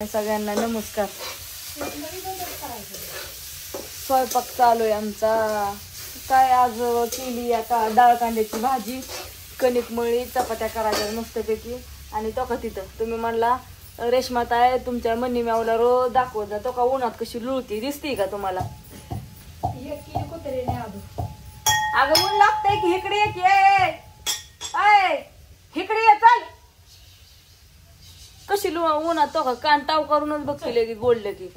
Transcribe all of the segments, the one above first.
सगळ्यांना नमस्कार. स्वयंपाक चालू आहे आमचा. काय आज केली आता डाळ कांद्याची भाजी, कणिक मळी, चपात्या करायच्या मस्तपैकी. आणि तो का तिथं तुम्ही म्हणला रेशमाताई तुमच्या मनी म्यावला रोज दाखवत जा, तो का उन्हात कशी लुळती दिसती का तुम्हाला? अगं ऊन लागतंय की इकडे इकडे ये चल. कशी उन्हात तो का कान टाव करूनच बघते लगेच बोललं की.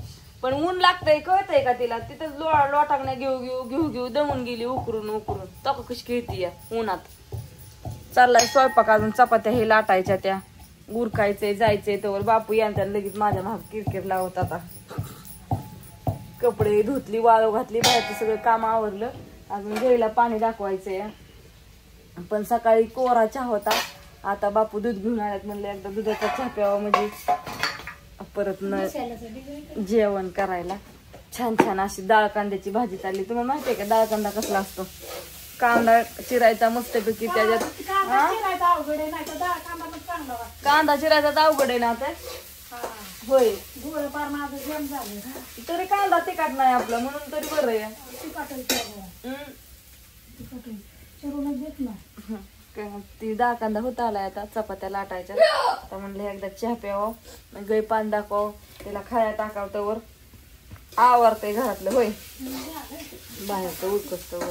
पण ऊन लागतंय कळतंय का तिला? तिथं लोटांगण्या घेऊ दमून गेली उकरून तो का कशी खेळती या उन्हात. चाललाय स्वयंपाक, अजून चपात्या हे लाटायच्या त्या उरकायचे जायचे तर बापू यांच्या लगेच माझ्या महाग किरकिर लावत. आता कपडे धुतली, वाळू घातली, बाहेरचं सगळं काम आवरलं. अजून घरीला पाणी दाखवायचंय. पण सकाळी कोरा चहा होता, आता बापू दूध घेऊन आल्यात, म्हणलं एकदा दुधाचा चहा प्यावा म्हणजे परत न जेवण करायला. छान छान अशी डाळ कांद्याची भाजी चालली. तुम्हाला माहितीये का डाळ कांदा कसला असतो? कांदा चिरायचा मस्तपैकी, त्याच्यात कांदा चिरायचा तर अवघड आहे ना आता. होय तरी कांदा तिखट नाही आपला म्हणून तरी बरं आहे. ती डाळ कांदा होता आलाय, आता चपात्या लाटायच्या. तर म्हणलं एकदा चहा प्यावं, गै पान दाखव, त्याला खाया टाकावतवर आवरतंय घरातलं. होय बाहेरचं उरकस्तवर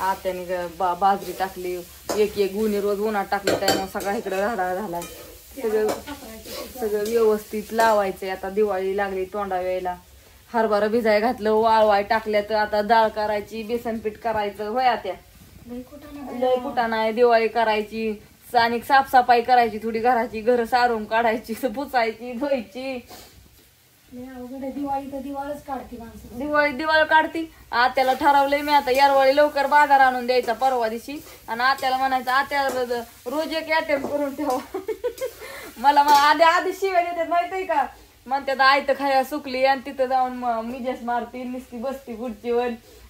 आत्याने बाजरी टाकली, एक गुन्हे रोज उन्हात टाकली, त्यामुळे सगळा इकडे राडा झालाय. सगळं व्यवस्थित लावायचंय. आता दिवाळी लागली तोंडा वेळेला. हरभरा भिजाय घातलं, वाळवाय टाकल्या, तर आता डाळ करायची, बेसन पीठ करायचं. होय आत्या लय कुटाणा आहे. दिवाळी करायची, आणि साफसफाई करायची, थोडी घराची घर सारून काढायची, पुसायची, धुवायची. दिवाळी काढती. आत्याला ठरवलंय मी आता यारवाळी लवकर बाजार आणून द्यायचा परवा दिवशी, आणि आत्याला म्हणायचं आत्या रोज एक अटेम्प्ट करून ठेवा. मला आधी शिव्या देतात माहितीये का? म्हणतात आयत खाया सुकली आणि तिथं जाऊन मिजेस मारती, नुसती बसती खुर्चीवर.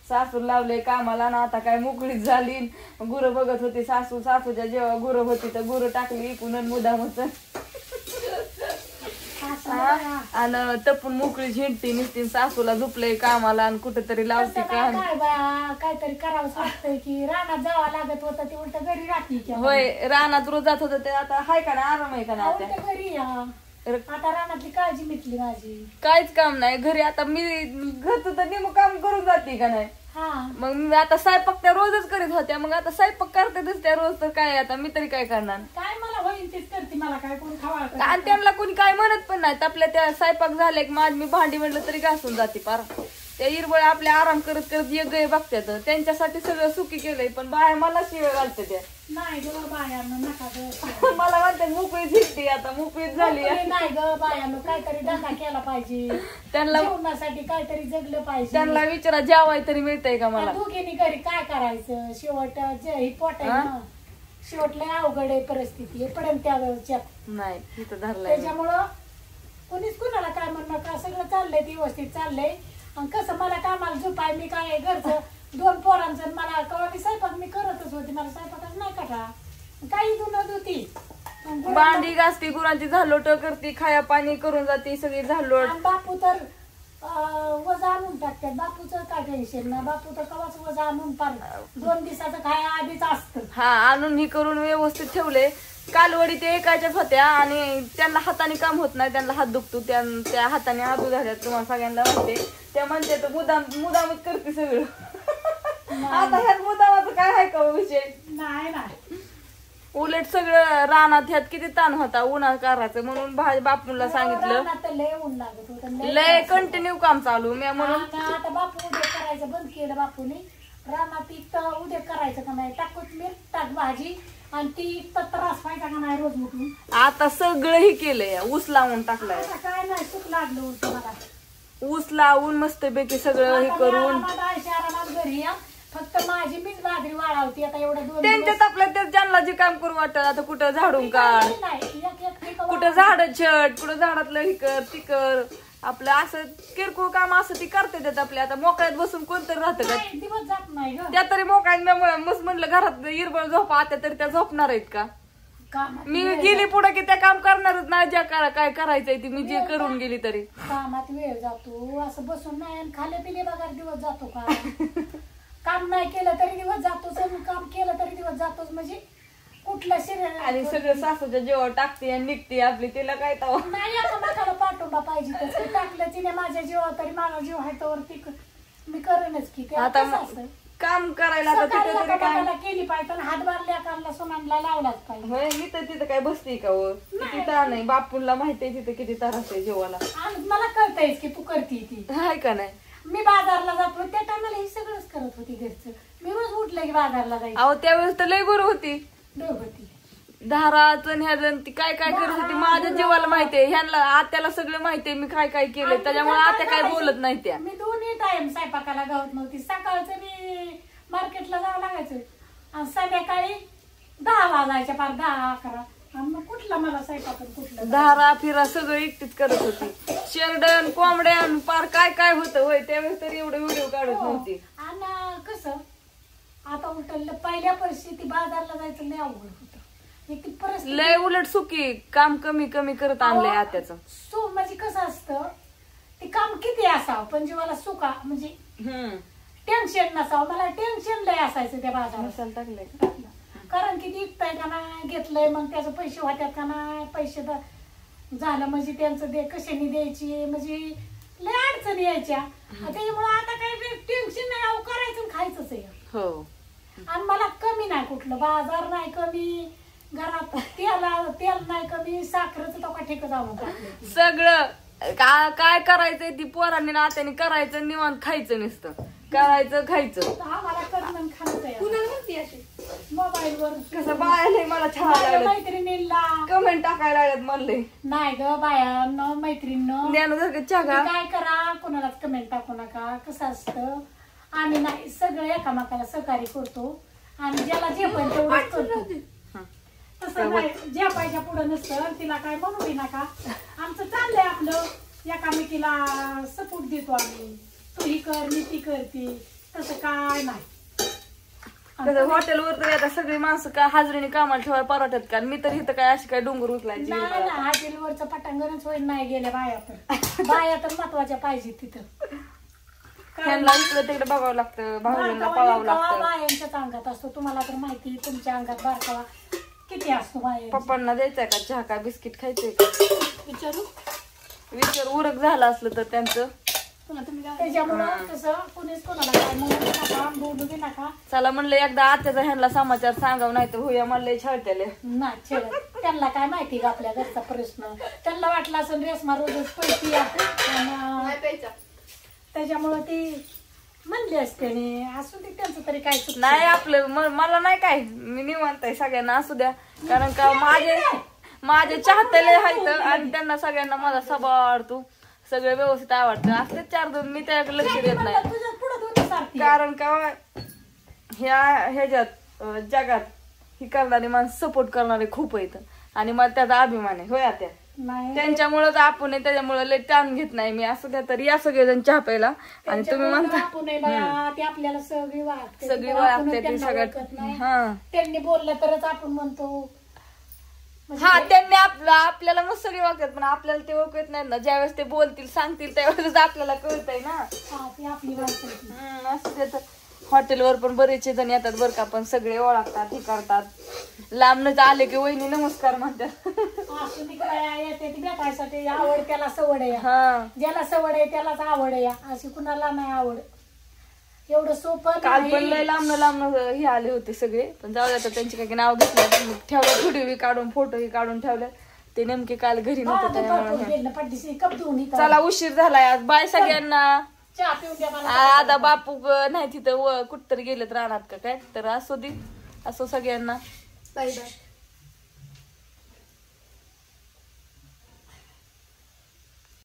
सासू लावले कामाला ना, आता काय मोकळीच झाली. गुरं बघत होती सासूच्या जेव्हा गुरं होती तर गुरं टाकली पुन्हा मुदामच, आणि तपून मोकळी झिंडती नुसती. सासूला झोपलंय कामाला आणि कुठेतरी लावते का काहीतरी करावंच लागतंय की. रानात जावं लागत होतं ते उलट घरी राहते. होय रानात रोज जात होतं ते आता हाय का ना, आराम आहे का ना घरी. आता रानातली काळजी मिटली माझी. काहीच काम नाही घरी. आता मी घरचं तर नेमकं काम करून जाते का नाही. मग मी आता स्वयंपाक त्या रोजच करीत होत्या, मग आता स्वयंपाक करतातच त्या रोज, तर काय आता मी तरी काय करणार? काय मला होईल तेच करते, मला काय कोणी खावा. आणि त्यांना कोणी काय म्हणत पण नाही. आपल्या त्या स्वयंपाक झाले की माझ मी भांडी म्हणलं तरी घासून जाते पार. त्या इरबळ आपल्या आराम करत करत एक गाय बघतात, त्यांच्यासाठी सगळं सुखी केलंय. पण बाया मला शिवाय घालते त्या. नाही ग बायानं नका मला म्हणते मोकळी झिकती, आता मोकळीच झाली. नाही ग बायानं काहीतरी धंदा केला पाहिजे, त्यांना जेवणासाठी काहीतरी जगलं पाहिजे. त्यांना विचारा जेवाय तरी मिळतंय का मला? दोघींनी घरी काय करायचं? शेवट ही पोट आहे, शेवटला अवघड आहे परिस्थिती पर्यंत त्या नाही तिथं धरलंय. त्याच्यामुळं कोणीच कुणाला काय म्हणणं का, सगळं चाललंय व्यवस्थित चाललंय. कसं मला कामाला झोपाय, मी काय घरचं 2 पोरांचं, मला कवा मी स्वयंपाक मी करतच होती, मला स्वयंपाकच नाही कटा. काही धुणं होती, भांडी घासती, गुरांची झालोट करती, खाया पाणी करून जाते सगळी झालोट. बापू तर वजा आणून टाकतात. बापूचं काय टेन्शन ना, बापू तर कवाच वजा आणून पार 2 दिवसाचं खाया आधीच असतं. हा आणून ही करून व्यवस्थित ठेवले. कालवडी ते एकाच्याच होत्या आणि त्यांना हाताने काम होत नाही, त्यांना हात दुखतो, त्या हाताने हात झाल्यात. तुम्हाला सगळ्यांना माहिती. त्या म्हणते तर मुदामच करते सगळं. आता ह्यात मुदामाचं काय आहे का विषय? नाही उलट सगळं रानात ह्यात किती ताण होता उन्हात करायचं, म्हणून बापूला सांगितलं. लय ऊन लागत होतं, लय कंटिन्यू काम चालू मी म्हणून. आता बापू उद्या करायचं बंद केलं बापूने. रानात इतकं उद्या करायचं का नाही, टाक कोथमीर, टाक भाजी, आणि ती इतका त्रास व्हायचा का नाही रोज उठून. आता सगळं हे केलंय, ऊस लावून टाकलाय. काय नाही सुख लागलं होतं मला. ऊस लावून मस्तपैकी सगळं हे करून घरी या. फक्त माझी मीच बाजरी वाळावती आता एवढं 2 त्यांच्यात आपल्या त्या ज्यांना जे काम करू वाटत. आता कुठं झाडून काढ, कुठं झाड छट, कुठं झाडातलं हे कर ती कर, आपलं असं किरकोळ काम असं ती करते त्यात आपल्या. आता मोकळ्यात बसून कोणतरी राहतं का? दिवस जात नाही त्या तरी मोकळ्यात मस्त म्हणलं घरात इरबळ झोपा, आता तरी त्या झोपणार आहेत का? कामात मी वेळ गेली पुढे की त्या काम करणारच ना, ज्या काय करायचंय ती मी जे करून गेली तरी. कामात वेळ जातो, असं बसून नाही आणि खाले पिले बघा दिवस जातो का? काम नाही केलं तरी दिवस जातोच आणि काम केलं तरी दिवस जातोच. म्हणजे कुठलं शरीर आणि सगळं सासूच्या जेव्हा टाकते आणि निघते आपली, तिला काय तवा नाही एकामेकाला पाठोबा पाहिजे. तसं टाकलं तिने माझ्या जीवा तरी माझा जीव आहे तर मी करेनच की. ते आता कसं असं काम करायला आता सकाळी तिथं तरी काय. एकामेकाला केली पाहिजे आणि हातभार लेकांना सुनांना लावलाच पाहिजे. होय, मी तर तिथं काय बसते का वर? किती ताण आहे, बापूंला माहितीये तिथं किती त्रास आहे जेवायला. आणि मला कळतंयच की तू करती ती. हाय का नाही? मी बाजारला जातो त्या टायमाला हे सगळंच करत होती घरचं. मी रोज उठलं की बाजारला जायचं. अहो त्यावेळेस तर लय बरं होती. होती धाराच आणि ह्याचं ती काय काय करत होती माझ्या जीवाला माहितीये. ह्यांना आत्याला सगळं माहितीये मी काय काय केलंय, त्याच्यामुळे आत्या काय बोलत नाही त्या. मी दोन्ही टाइम स्वयंपाकाला गावत नव्हती. सकाळचं मी मार्केटला जावं लागायचं आणि संध्याकाळी 10 वाजायच्या पार 10-11. आणि मग कुठला मला स्वयंपाक कुठलं धारा फिरा सगळं एकटीच करत होती. शेरडन कोंबड्यान पार काय काय होतं. होय त्यावेळेस तरी एवढं व्हिडिओ काढत नव्हती. आणि कसं आता उठलं पहिल्या परिस्थिती बाजारला जायचं लय अवघड होतं. एक परिस्थिती लय उलट सुखी काम कमी कमी करत आणलंय आत्याचं. म्हणजे कसं असतं ते काम किती असावं पण जीवाला सुखा म्हणजे टेन्शन नसावं. मला टेन्शन लय असायचं त्या बाजारात. मसाला टाकलाय कारण किती इकताय का नाही घेतलंय मग त्याचे पैसे होत्यात का नाही पैसे झालं म्हणजे त्यांचं कशाने द्यायची म्हणजे लय अडचणी यायच्या. त्याच्यामुळे आता काही टेन्शन नाही. अहो करायचं आणि खायचंच आहे. हो. आणि मला कमी नाही कुठलं बाजार नाही कमी, घरात तेल नाही कमी, साखरेचं तो का ठेक जाऊन टाकलं. सगळं काय करायचंय ती पोरांनी नात्याने करायचं, निवांत खायचं नुसतं. करायचं खायचं. आम्हाला करणं खायचं मोबाईल वर कसं बायाला मला छान लागलं. मैत्रिणींना कमेंट टाकायला लागत म्हणले. नाही ग बायांनो मैत्रिणींनो चहा काय करा कोणालाच कमेंट टाकू नका. कसं असतं आम्ही नाही सगळं एकामेकाला सहकार्य करतो आणि ज्याला जे पण तेवढंच करतो. तसं नाही ज्या पाहिजे पुढं नसतं तिला काय म्हणू बी नका. आमचं चाललंय आपलं एकामेकीला सपोर्ट देतो आम्ही. तू ही कर मी ती करते तसं काय नाही. हॉटेलवर तर आता सगळी माणसं का हाजरीने कामाला ठेवायला परवडतात का? मी तर इथं काय अशी काय डोंगर उचलायची नाही ना हॉटेलवरचं पटांगणच होईल नाही गेल्या बाया तर बाया तर महत्वाच्या पाहिजे तिथं. त्यांना इकडं तिकडे बघावं लागतं, भाऊजींना पळावं लागतं. बायांच्याच अंगात असतो तुम्हाला तर माहिती. तुमच्या अंगात बारकावा किती असतो बाया. पप्पांना द्यायचंय का चहा का बिस्किट खायचंय का विचार उरक झालं असलं तर त्यांचं. त्याच्यामुळं कसं कोणीच कोणाला काय म्हणू नका बोलू बी नका. चला म्हणलं एकदा आत्याचा ह्यांना समाचार सांगावं नाही तर होया म्हणलं छळत्याले नाही छेडत. त्यांना काय माहिती का आपल्या घरचा प्रश्न. त्यांना वाटलं असं रेसमा रोजच पैकी त्याच्यामुळं ती म्हणली असते असू दे त्यांचं तरी काय चुकतं नाही. आपलं मला नाही काय, मी निवांत आहे. सगळ्यांना असू द्या कारण का माझे चाहतेले आहेत आणि त्यांना सगळ्यांना माझा स्वभाव आवडतो. सगळं व्यवस्थित आवडतं. असले 4-2 मी त्या लक्ष देत नाही. कारण का ह्याच्यात जगात ही करणारी माणसं सपोर्ट करणारे खूप आहेत आणि मला त्याचा अभिमान आहे. होय त्या त्यांच्यामुळेच आपण आहे. त्याच्यामुळे लय ताण घेत नाही मी. असं द्या तर या सगळेजण चहा प्यायला आणि तुम्ही म्हणता आपल्याला सगळी वागते ती सगळ्यात. हा त्यांनी बोललं तरच आपण म्हणतो. हा त्यांनी आपल्याला मग सगळी वागतात पण आपल्याला ते ओळखत नाही ना. ज्यावेळेस ते बोलतील सांगतील त्यावेळेस आपल्याला कळतंय ना. असं देत. हॉटेलवर पण बरेचसे जण येतात बरं का पण सगळे ओळखतात हे करतात. लांबनच आले की वहिनी नमस्कार म्हणतात. भेटायसाठी आवड त्याला सवड आहे. ज्याला सवड आहे त्यालाच आवड आहे. अशी कुणाला नाही आवड. एवढं सोपं काल पण लय लांबन हे आले होते सगळे पण जाऊ द्या त्यांची काही नाव घेतलं ठेवलं. व्हिडिओ काढून फोटो काढून ठेवलं. ते नेमके काल घरी नव्हते. चला उशीर झालाय आज. बाय सगळ्यांना. आता बापू नाही तिथं कुठतरी गेलेत रानात का काय तर असू दे. असो सगळ्यांना बाय बाय.